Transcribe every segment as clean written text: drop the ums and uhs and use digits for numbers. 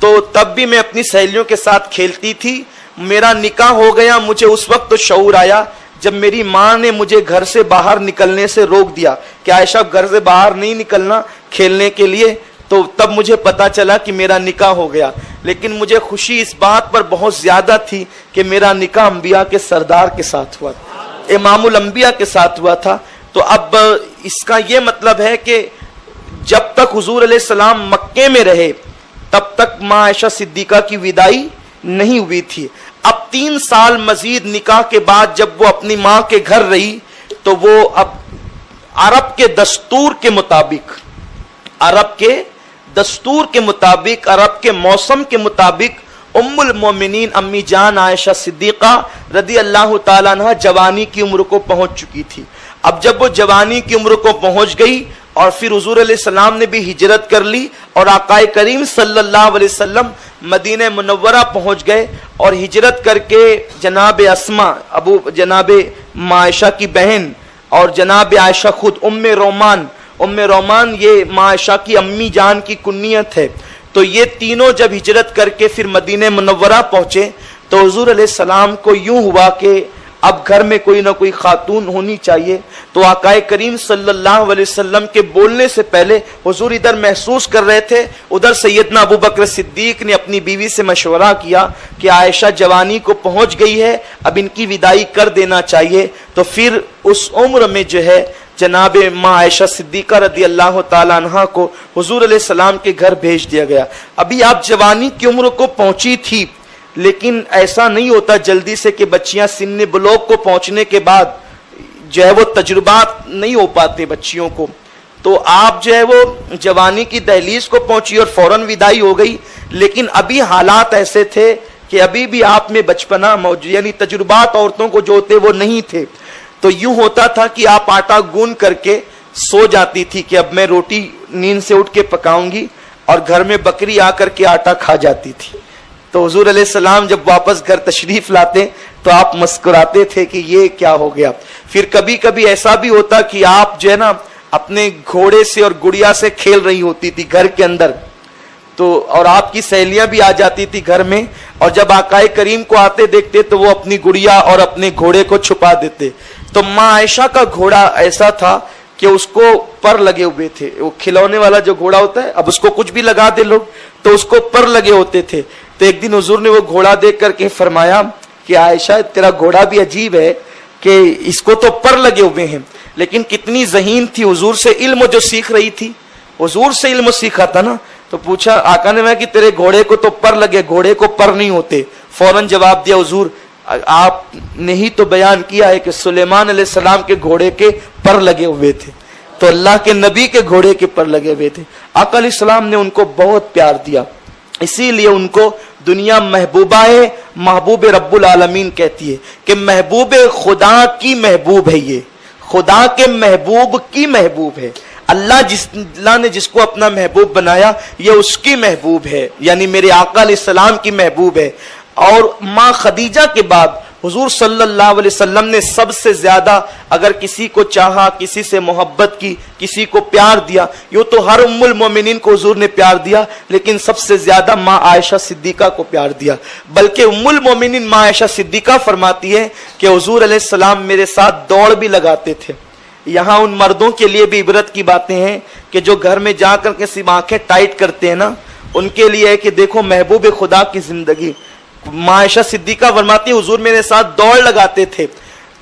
تو تب بھی میں اپنی سہیلیوں کے ساتھ کھیلتی تھی. میرا نکاح ہو گیا, مجھے اس وقت تو شعور آیا جب میری ماں نے مجھے گھر سے باہر نکلنے سے روک دیا کہ عائشہ گھر سے باہر نہیں نکلنا کھیلنے کے لیے. تو تب مجھے پتا چلا کہ میرا نکاح ہو گیا. لیکن مجھے خوشی اس بات پر بہت زیادہ تھی کہ میرا نکاح انبیاء کے سردار کے ساتھ ہوا تھا, امام الانبیاء کے ساتھ ہوا تھا. تو اب اس کا یہ مطلب ہے کہ جب تک حضور علیہ السلام مکے میں رہے تب تک ماں عائشہ صدیقہ کی وداعی نہیں ہوئی تھی. اب 3 سال مزید نکاح کے بعد جب وہ اپنی ماں کے گھر رہی تو وہ اب عرب کے دستور کے مطابق عرب کے موسم کے مطابق ام المومنین امی جان عائشہ صدیقہ رضی اللہ تعالیٰ عنہ جوانی کی عمر کو پہنچ چکی تھی. اب جب وہ جوانی کی عمر کو پہنچ گئی اور پھر حضور علیہ السلام نے بھی ہجرت کر لی اور آقا کریم صلی اللہ علیہ وسلم مدینہ منورہ پہنچ گئے اور ہجرت کر کے جناب اسما جناب عائشہ کی بہن اور جناب عائشہ خود ام رومان یہ ماں عائشہ کی امی جان کی کنیت ہے. تو یہ تینوں جب ہجرت کر کے پھر مدینہ منورہ پہنچے تو حضور علیہ السلام کو یوں ہوا کہ اب گھر میں کوئی نہ کوئی خاتون ہونی چاہیے. تو آقا کریم صلی اللہ علیہ وسلم کے بولنے سے پہلے حضور ادھر محسوس کر رہے تھے, ادھر سیدنا ابو بکر صدیق نے اپنی بیوی سے مشورہ کیا کہ عائشہ جوانی کو پہنچ گئی ہے, اب ان کی وداعی کر دینا چاہیے. تو پھر اس عمر میں جو ہے جناب ماں عائشہ صدیقہ رضی اللہ تعالیٰ عنہ کو حضور علیہ السلام کے گھر بھیج دیا گیا. ابھی آپ جوانی کی عمر کو پہنچی تھی, لیکن ایسا نہیں ہوتا جلدی سے کہ بچیاں سن بلوغ کو پہنچنے کے بعد جو ہے وہ تجربات نہیں ہو پاتے بچیوں کو. تو آپ جو ہے وہ جوانی کی دہلیز کو پہنچی اور فوراً وداعی ہو گئی, لیکن ابھی حالات ایسے تھے کہ ابھی بھی آپ میں بچپنا موجود, یعنی تجربات عورتوں کو جو ہوتے وہ نہیں تھے. تو یوں ہوتا تھا کہ آپ آٹا گون کر کے سو جاتی تھی کہ اب میں روٹی نیند سے اٹھ کے پکاؤں گی, اور گھر میں بکری آ کر کے آٹا کھا جاتی تھی. تو حضور علیہ السلام جب واپس گھر تشریف لاتے تو آپ مسکراتے تھے کہ یہ کیا ہو گیا. پھر کبھی کبھی ایسا بھی ہوتا کہ آپ جو ہے نا اپنے گھوڑے سے اور گڑیا سے کھیل رہی ہوتی تھی گھر کے اندر, تو اور آپ کی سہیلیاں بھی آ جاتی تھی گھر میں, اور جب آقا کریم کو آتے دیکھتے تو وہ اپنی گڑیا اور اپنے گھوڑے کو چھپا دیتے. تو ماں عائشہ کا گھوڑا ایسا تھا کہ اس کو پر لگے ہوئے تھے, وہ کھلونے والا جو گھوڑا ہوتا ہے, اب اس کو کچھ بھی لگا دے لوگ تو اس کو پر لگے ہوتے تھے. تو ایک دن حضور نے وہ گھوڑا دیکھ کر کے فرمایا کہ عائشہ تیرا گھوڑا بھی عجیب ہے کہ اس کو تو پر لگے ہوئے ہیں, لیکن کتنی ذہین تھی, حضور سے علم جو سیکھ رہی تھی, حضور سے علم سیکھا تھا نا. تو پوچھا آقا نے کہ تیرے گھوڑے کو تو پر لگے, گھوڑے کو پر نہیں ہوتے. فوراً جواب دیا حضور آپ نے ہی تو بیان کیا ہے کہ سلیمان علیہ السلام کے گھوڑے کے پر لگے ہوئے تھے, تو اللہ کے نبی کے گھوڑے کے پر لگے ہوئے تھے. آقا علیہ السلام نے ان کو بہت پیار دیا, اسی لیے ان کو دنیا محبوبہ ہے, محبوب رب العالمین کہتی ہے کہ محبوب خدا کی محبوب ہے, یہ خدا کے محبوب کی محبوب ہے. اللہ نے جس کو اپنا محبوب بنایا یہ اس کی محبوب ہے, یعنی میرے آقا علیہ السلام کی محبوب ہے. اور ماں خدیجہ کے بعد حضور صلی اللہ علیہ وسلم نے سب سے زیادہ اگر کسی کو چاہا, کسی سے محبت کی, کسی کو پیار دیا, یوں تو ہر ام المومنین کو حضور نے پیار دیا, لیکن سب سے زیادہ ماں عائشہ صدیقہ کو پیار دیا. بلکہ ام المومنین ماں عائشہ صدیقہ فرماتی ہے کہ حضور علیہ السلام میرے ساتھ دوڑ بھی لگاتے تھے. یہاں ان مردوں کے لیے بھی عبرت کی باتیں ہیں کہ جو گھر میں جا کر کے صرف آنکھیں ٹائٹ کرتے ہیں نا, ان کے لیے ہے کہ دیکھو محبوب خدا کی زندگی. ماں عائشہ صدیقہ فرماتی حضور میرے ساتھ دوڑ لگاتے تھے,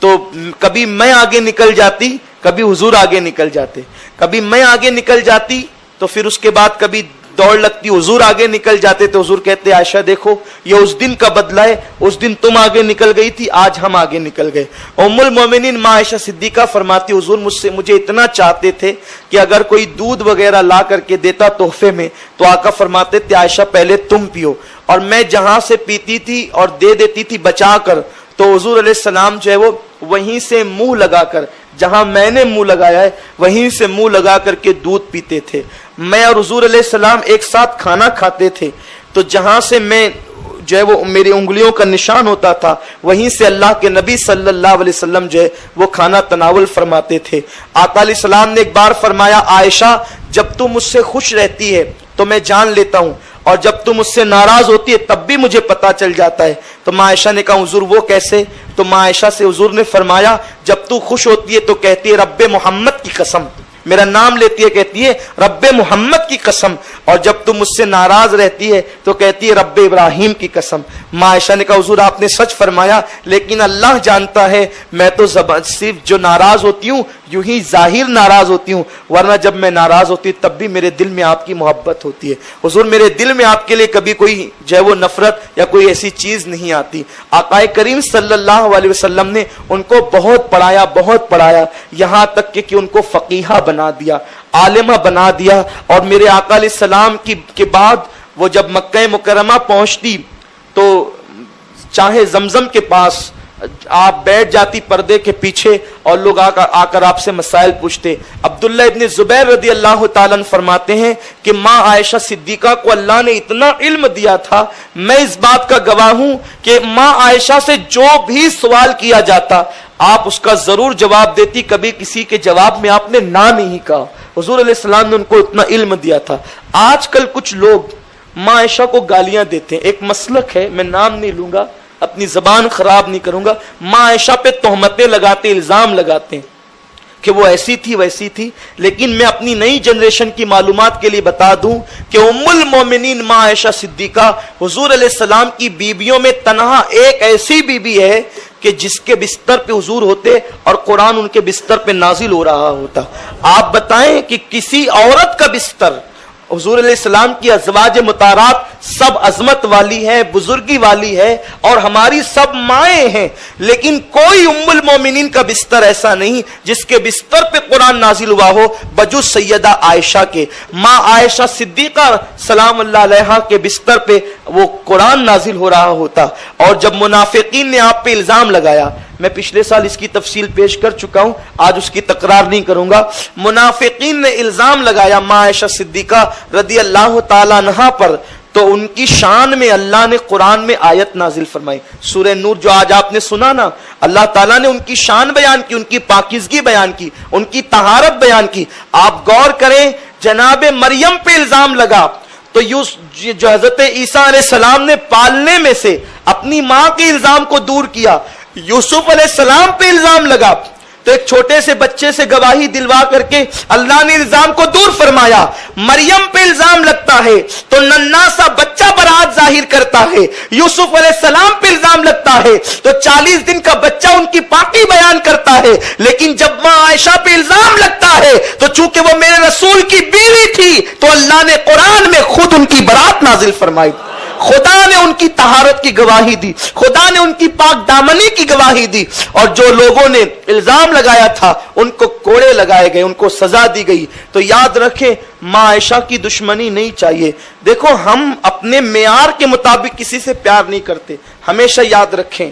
تو کبھی میں آگے نکل جاتی, کبھی حضور آگے نکل جاتے, کبھی میں آگے نکل جاتی تو پھر اس کے بعد کبھی دوڑ لگتی, حضور آگے نکل جاتے تو حضور کہتے عائشہ دیکھو یہ اس دن کا بدلہ ہے, اس دن تم آگے نکل گئی تھی, آج ہم آگے نکل گئے. ام المومنین ماں عائشہ صدیقہ فرماتی حضور مجھے اتنا چاہتے تھے کہ اگر کوئی دودھ وغیرہ لا کر کے دیتا تحفے میں تو آقا فرماتے تھے عائشہ پہلے تم پیو, اور میں جہاں سے پیتی تھی اور دے دیتی تھی بچا کر, تو حضور علیہ السلام جو ہے وہ وہیں سے منہ لگا کر, جہاں میں نے منہ لگایا ہے وہیں سے منہ لگا کر کے دودھ پیتے تھے. میں اور حضور علیہ السلام ایک ساتھ کھانا کھاتے تھے, تو جہاں سے میں جو ہے وہ میری انگلیوں کا نشان ہوتا تھا وہیں سے اللہ کے نبی صلی اللہ علیہ وسلم جو ہے وہ کھانا تناول فرماتے تھے. آقا علیہ السلام نے ایک بار فرمایا عائشہ جب تم مجھ سے خوش رہتی ہے تو میں جان لیتا ہوں, اور جب تم مجھ سے ناراض ہوتی ہے تب بھی مجھے پتا چل جاتا ہے۔ تو ماں عائشہ نے کہا حضور وہ کیسے؟ تو ماں عائشہ سے حضور نے فرمایا جب تو خوش ہوتی ہے تو کہتی ہے رب محمد کی قسم، میرا نام لیتی ہے کہتی ہے رب محمد کی قسم، اور جب تم مجھ سے ناراض رہتی ہے تو کہتی ہے رب ابراہیم کی قسم۔ ماں عائشہ نے کہا حضور آپ نے سچ فرمایا، لیکن اللہ جانتا ہے میں تو صرف جو ناراض ہوتی ہوں یوں ہی ظاہر ناراض ہوتی ہوں، ورنہ جب میں ناراض ہوتی ہوں تب بھی میرے دل میں آپ کی محبت ہوتی ہے۔ حضور میرے دل میں آپ کے لیے کبھی کوئی جو ہے وہ نفرت یا کوئی ایسی چیز نہیں آتی۔ آقا کریم صلی اللہ علیہ وسلم نے ان کو بہت پڑھایا، یہاں تک کہ ان کو فقیہہ بنا دیا، عالمہ بنا دیا۔ اور میرے آقا علیہ السلام کے بعد وہ جب مکہ مکرمہ پہنچتی تو چاہے زمزم کے پاس آپ بیٹھ جاتی پردے کے پیچھے اور لوگ آ کر آپ سے مسائل پوچھتے۔ عبداللہ ابن زبیر رضی اللہ تعالیٰ فرماتے ہیں کہ ماں عائشہ صدیقہ کو اللہ نے اتنا علم دیا تھا، میں اس بات کا گواہ ہوں کہ ماں عائشہ سے جو بھی سوال کیا جاتا آپ اس کا ضرور جواب دیتی، کبھی کسی کے جواب میں آپ نے نہ نہیں کہا۔ حضور علیہ السلام نے ان کو اتنا علم دیا تھا۔ آج کل کچھ لوگ ماں عائشہ کو گالیاں دیتے ہیں، ایک مسلک ہے، میں نام نہیں لوں گا، اپنی زبان خراب نہیں کروں گا، ماں عائشہ پہ تہمتیں لگاتے، الزام لگاتے ہیں کہ وہ ایسی تھی ویسی تھی۔ لیکن میں اپنی نئی جنریشن کی معلومات کے لیے بتا دوں کہ ام المومنین ماں عائشہ صدیقہ حضور علیہ السلام کی بیویوں میں تنہا ایک ایسی بیوی ہے کہ جس کے بستر پہ حضور ہوتے اور قرآن ان کے بستر پہ نازل ہو رہا ہوتا۔ آپ بتائیں کہ کسی عورت کا بستر، حضور علیہ السلام کی ازواج مطہرات سب عظمت والی ہے، بزرگی والی ہے، اور ہماری سب مائیں ہیں، لیکن کوئی ام المومنین کا بستر ایسا نہیں جس کے بستر پہ قرآن نازل ہوا ہو بجز سیدہ عائشہ کے۔ ماں عائشہ صدیقہ سلام اللہ علیہا کے بستر پہ وہ قرآن نازل ہو رہا ہوتا۔ اور جب منافقین نے آپ پہ الزام لگایا، میں پچھلے سال اس کی تفصیل پیش کر چکا ہوں، آج اس کی تکرار نہیں کروں گا، منافقین نے الزام لگایا ماں عائشہ صدیقہ رضی اللہ تعالیٰ عنہا پر، تو ان کی شان میں اللہ نے قرآن میں آیت نازل فرمائی، سورہ نور جو آج آپ نے سنا نا، اللہ تعالیٰ نے ان کی شان بیان کی، ان کی پاکیزگی بیان کی، ان کی طہارت بیان کی۔ آپ غور کریں، جناب مریم پہ الزام لگا تو جو حضرت عیسیٰ علیہ السلام نے پالنے میں سے اپنی ماں کے الزام کو دور کیا، یوسف علیہ السلام پہ الزام لگا تو ایک چھوٹے سے بچے سے گواہی دلوا کر کے اللہ نے الزام کو دور فرمایا۔ مریم پہ الزام لگتا ہے تو ننھا سا بچہ برات ظاہر کرتا ہے، یوسف علیہ السلام پہ الزام لگتا ہے تو 40 دن کا بچہ ان کی پاکی بیان کرتا ہے۔ لیکن جب ماں عائشہ پہ الزام لگتا ہے تو چونکہ وہ میرے رسول کی بیوی تھی تو اللہ نے قرآن میں خود ان کی برات نازل فرمائی، خدا نے ان کی طہارت کی گواہی دی، خدا نے ان کی پاک دامنی کی گواہی دی، اور جو لوگوں نے الزام لگایا تھا ان کو کوڑے لگائے گئے، ان کو سزا دی گئی۔ تو یاد رکھیں ماں عائشہ کی دشمنی نہیں چاہیے۔ دیکھو ہم اپنے معیار کے مطابق کسی سے پیار نہیں کرتے، ہمیشہ یاد رکھیں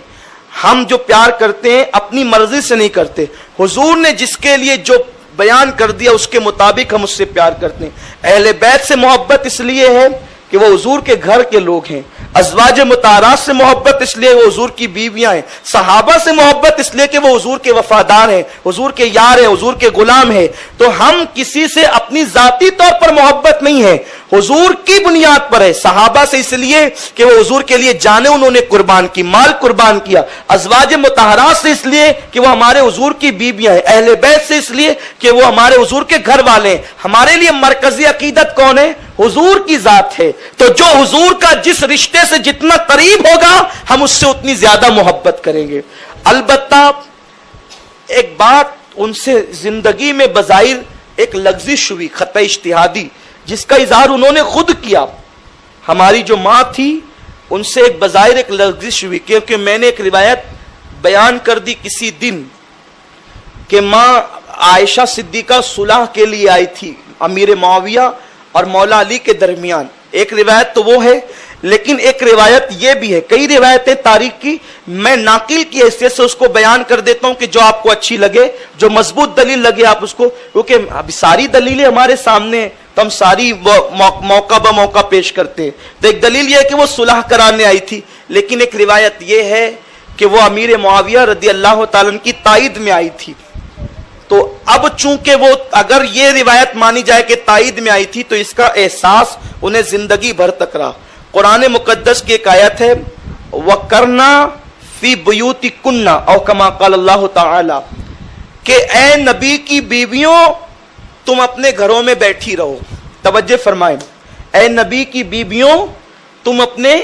ہم جو پیار کرتے ہیں اپنی مرضی سے نہیں کرتے، حضور نے جس کے لیے جو بیان کر دیا اس کے مطابق ہم اس سے پیار کرتے ہیں۔ اہل بیت سے محبت اس لیے ہے کہ وہ حضور کے گھر کے لوگ ہیں، ازواج مطہرات سے محبت اس لیے وہ حضور کی بیویاں ہیں، صحابہ سے محبت اس لیے کہ وہ حضور کے وفادار ہیں، حضور کے یار ہیں، حضور کے غلام ہیں۔ تو ہم کسی سے اپنی ذاتی طور پر محبت نہیں ہے، حضور کی بنیاد پر ہے۔ صحابہ سے اس لیے کہ وہ حضور کے لیے جانیں انہوں نے قربان کی، مال قربان کیا، ازواج مطہرات سے اس لیے کہ وہ ہمارے حضور کی بیویاں ہیں، اہل بیت سے اس لیے کہ وہ ہمارے حضور کے گھر والے ہیں۔ ہمارے لیے مرکزی عقیدت کون ہے؟ حضور کی ذات ہے۔ تو جو حضور کا جس رشتے سے جتنا قریب ہوگا ہم اس سے اتنی زیادہ محبت کریں گے۔ البتہ ایک بات ان سے زندگی میں بظاہر ایک لغزش ہوئی، خطۂ اجتہادی، جس کا اظہار انہوں نے خود کیا۔ ہماری جو ماں تھی ان سے ایک بظاہر ایک لغزش ہوئی، کیونکہ میں نے ایک روایت بیان کر دی کسی دن کہ ماں عائشہ صدیقہ صلح کے لیے آئی تھی امیر معاویہ اور مولا علی کے درمیان۔ ایک روایت تو وہ ہے، لیکن ایک روایت یہ بھی ہے، کئی روایتیں تاریخ کی، میں ناقل کی حیثیت سے اس کو بیان کر دیتا ہوں کہ جو آپ کو اچھی لگے، جو مضبوط دلیل لگے آپ اس کو، کیونکہ ابھی ساری دلیلیں ہمارے سامنے ہیں تو ہم ساری موقع بہ موقع پیش کرتے ہیں۔ تو ایک دلیل یہ ہے کہ وہ صلح کرانے آئی تھی، لیکن ایک روایت یہ ہے کہ وہ امیر معاویہ رضی اللہ تعالیٰ عنہ کی تائید میں آئی تھی۔ تو تو اب چونکہ وہ اگر یہ روایت مانی جائے کہ تائید میں آئی تھی تو اس کا احساس انہیں زندگی بھر تک رہا. قرآن مقدس کی ایک آیت ہے وَقَرْنَا فِي بُيُوتِكُنَّ او کما قال اللہ تعالی کہ اے نبی کی بیویوں تم اپنے گھروں میں بیٹھی رہو. توجہ فرمائیں, اے نبی کی بیویوں تم اپنے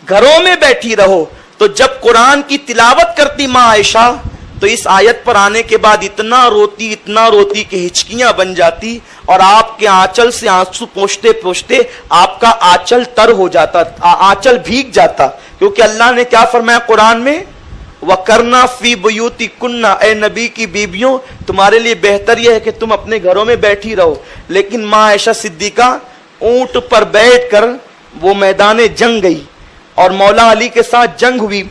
گھروں میں بیٹھی رہو. تو جب قرآن کی تلاوت کرتی ماں عائشہ تو اس آیت پر آنے کے بعد اتنا روتی کہ ہچکیاں بن جاتی اور آپ کے آنچل سے آنسو پوچھتے پوچھتے آپ کا آنچل تر ہو جاتا, آنچل بھیگ جاتا, کیونکہ اللہ نے کیا فرمایا قرآن میں وَقَرْنَا فِي بُيُوتِكُنَّ اے نبی کی بیویوں تمہارے لیے بہتر یہ ہے کہ تم اپنے گھروں میں بیٹھی رہو. لیکن ماں عائشہ صدیقہ اونٹ پر بیٹھ کر وہ میدان جنگ گئی اور مولا علی کے ساتھ جنگ ہوئی.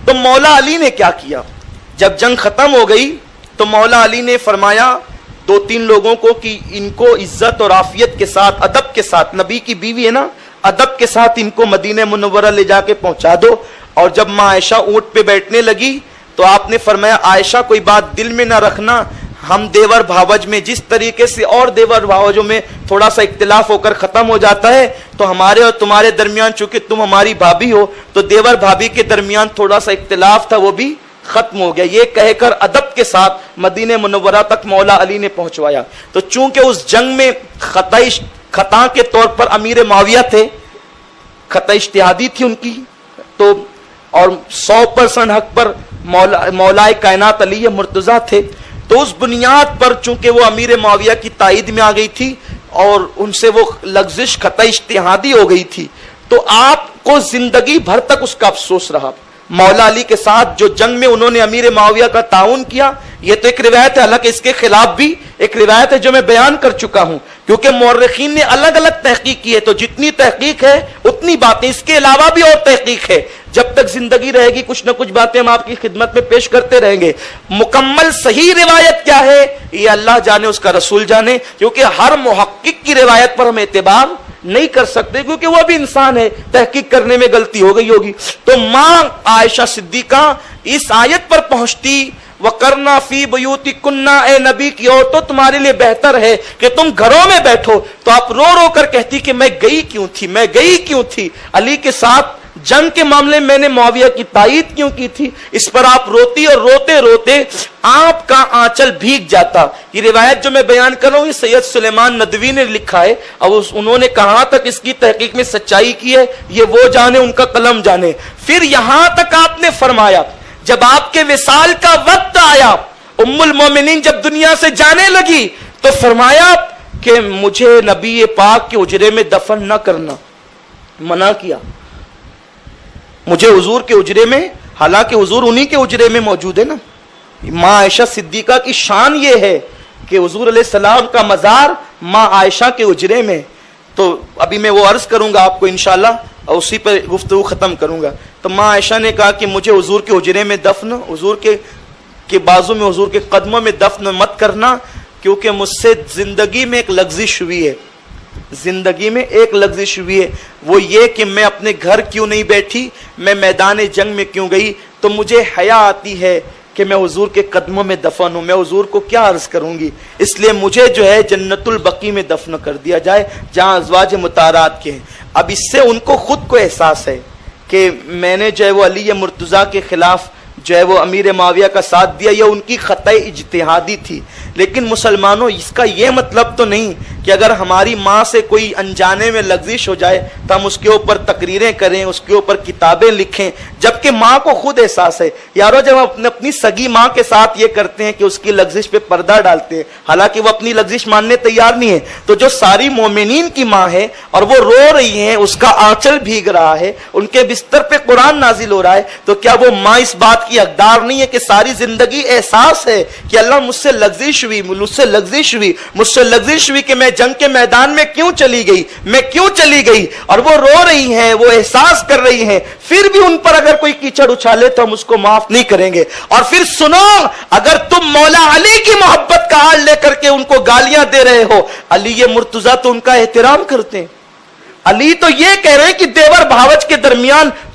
تو مولا علی نے کیا کیا, جب جنگ ختم ہو گئی تو مولا علی نے فرمایا 2-3 لوگوں کو کہ ان کو عزت اور عافیت کے ساتھ ادب کے ساتھ, نبی کی بیوی ہے نا, ادب کے ساتھ ان کو مدینہ منورہ لے جا کے پہنچا دو. اور جب ماں عائشہ اونٹ پہ بیٹھنے لگی تو آپ نے فرمایا عائشہ کوئی بات دل میں نہ رکھنا, ہم دیور بھاوج میں جس طریقے سے اور دیور بھاوجوں میں تھوڑا سا اختلاف ہو کر ختم ہو جاتا ہے تو ہمارے اور تمہارے درمیان چونکہ تم ہماری بھابھی ہو تو دیور بھابھی کے درمیان تھوڑا سا اختلاف تھا وہ بھی ختم ہو گیا. یہ کہہ کر ادب کے ساتھ مدینہ منورہ تک مولا علی نے پہنچوایا. تو چونکہ اس جنگ میں خطا کے طور پر امیر معاویہ تھے, خطا اجتہادی تھی ان کی, تو اور 100% حق پر مولا کائنات علی مرتضیٰ تھے. تو اس بنیاد پر چونکہ وہ امیر معاویہ کی تائید میں آ گئی تھی اور ان سے وہ لغزش خطا اجتہادی ہو گئی تھی, تو آپ کو زندگی بھر تک اس کا افسوس رہا. مولا علی کے ساتھ جو جنگ میں انہوں نے امیر معاویہ کا تعاون کیا, یہ تو ایک روایت ہے, حالانکہ اس کے خلاف بھی ایک روایت ہے جو میں بیان کر چکا ہوں, کیونکہ مورخین نے الگ الگ تحقیق کی ہے. تو جتنی تحقیق ہے اتنی باتیں, اس کے علاوہ بھی اور تحقیق ہے. جب تک زندگی رہے گی کچھ نہ کچھ باتیں ہم آپ کی خدمت میں پیش کرتے رہیں گے. مکمل صحیح روایت کیا ہے یہ اللہ جانے, اس کا رسول جانے, کیونکہ ہر محقق کی روایت پر ہم اعتبار نہیں کر سکتے کیونکہ وہ بھی انسان ہے, تحقیق کرنے میں غلطی ہو گئی ہوگی. تو ماں عائشہ صدیقہ اس آیت پر پہنچتی وَقَرْنَا فِي بُيُوتِكُنَّ اے نبی کی عورتوں تمہارے لیے بہتر ہے کہ تم گھروں میں بیٹھو. تو آپ رو رو کر کہتی کہ میں گئی کیوں تھی علی کے ساتھ جنگ کے معاملے میں نے معاویہ کی تائید کیوں کی تھی. اس پر آپ روتی اور روتے روتے آپ کا آنچل بھیگ جاتا. یہ روایت جو میں بیان کر رہا ہوں یہ سید سلیمان ندوی نے لکھا ہے, اور انہوں نے کہاں تک اس کی تحقیق میں سچائی کی ہے یہ وہ جانے, ان کا قلم جانے. پھر یہاں تک آپ نے فرمایا جب آپ کے وصال کا وقت آیا, ام المومنین جب دنیا سے جانے لگی تو فرمایا کہ مجھے نبی پاک کے حجرے میں دفن نہ کرنا, منع کیا مجھے حضور کے حجرے میں, حالانکہ حضور انہی کے حجرے میں موجود ہے نا. ماں عائشہ صدیقہ کی شان یہ ہے کہ حضور علیہ السلام کا مزار ماں عائشہ کے حجرے میں. تو ابھی میں وہ عرض کروں گا آپ کو انشاءاللہ, اور اسی پر گفتگو ختم کروں گا. تو ماں عائشہ نے کہا کہ مجھے حضور کے حجرے میں دفن, حضور کے بازو میں, حضور کے قدموں میں دفن مت کرنا, کیونکہ مجھ سے زندگی میں ایک لغزش ہوئی ہے, وہ یہ کہ میں اپنے گھر کیوں نہیں بیٹھی, میں میدان جنگ میں کیوں گئی. تو مجھے حیا آتی ہے کہ میں حضور کے قدموں میں دفن ہوں, میں حضور کو کیا عرض کروں گی, اس لیے مجھے جو ہے جنت البقیع میں دفن کر دیا جائے جہاں ازواج مطہرات کے ہیں. اب اس سے ان کو خود کو احساس ہے کہ میں نے جو ہے وہ علی مرتضیٰ کے خلاف جو ہے وہ امیر معاویہ کا ساتھ دیا, یہ ان کی خطۂ اجتہادی تھی. لیکن مسلمانوں اس کا یہ مطلب تو نہیں کہ اگر ہماری ماں سے کوئی انجانے میں لغزش ہو جائے تو ہم اس کے اوپر تقریریں کریں, اس کے اوپر کتابیں لکھیں, جبکہ ماں کو خود احساس ہے. یارو جب ہم اپنی سگی ماں کے ساتھ یہ کرتے ہیں کہ اس کی لغزش پہ پردہ ڈالتے ہیں, حالانکہ وہ اپنی لغزش ماننے تیار نہیں ہے, تو جو ساری مومنین کی ماں ہے اور وہ رو رہی ہیں, اس کا آنچل بھیگ رہا ہے, ان کے بستر پہ قرآن نازل ہو رہا ہے, تو کیا وہ ماں اس بات کی حقدار نہیں ہے کہ ساری زندگی احساس ہے کہ اللہ مجھ سے لغزش ہوئی کہ میں جنگ کے میدان میں کیوں چلی گئی, اور وہ رو رہی ہیں, وہ احساس کر رہی ہیں. پھر بھی ان پر اگر کوئی کیچڑ اچھالے تو ہم اس کو معاف نہیں کریں گے. اور پھر سنو, اگر تم مولا علی کی محبت کا حال لے کر کے ان کو گالیاں دے رہے ہو, علی مرتضیٰ تو ان کا احترام کرتے ہیں. علی تو یہ کہہ رہے ہیں کہ دیور بھاوج کے درمیان